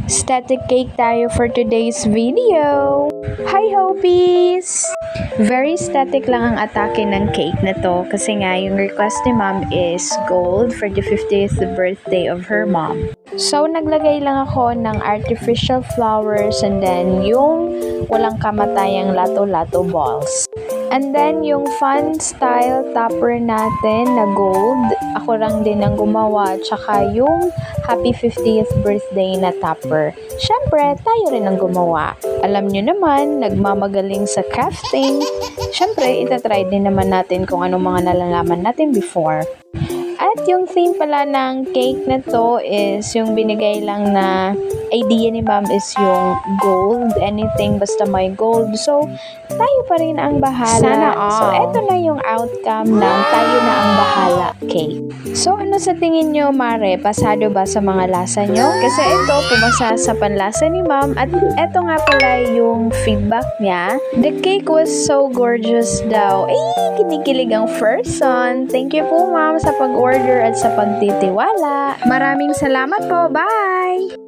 Static cake tayo for today's video! Hi Hopies! Very static lang ang atake ng cake na to kasi nga yung request ni mom is gold for the 50th birthday of her mom. So naglagay lang ako ng artificial flowers and then yung walang kamatayang lato-lato balls. And then, yung fun style topper natin na gold, ako lang din ang gumawa, tsaka yung happy 50th birthday na topper. Syempre, tayo rin ang gumawa. Alam nyo naman, nagmamagaling sa crafting. Syempre, itatry din naman natin kung anong mga nalalaman natin before. At yung theme pala ng cake na to is yung binigay lang na idea ni ma'am is yung gold, anything basta may gold. So, tayo pa rin ang bahala. Sana all. So, eto na yung outcome ng tayo na ang bahala cake. So, ano sa tingin nyo, Mare? Pasado ba sa mga lasa nyo? Kasi ito, pumasa sa panlasa ni ma'am. At eto nga pala yung feedback niya. The cake was so gorgeous daw. Kinikilig ang person. Thank you po, ma'am, sa pag-order at sa pagtitiwala. Maraming salamat po. Bye!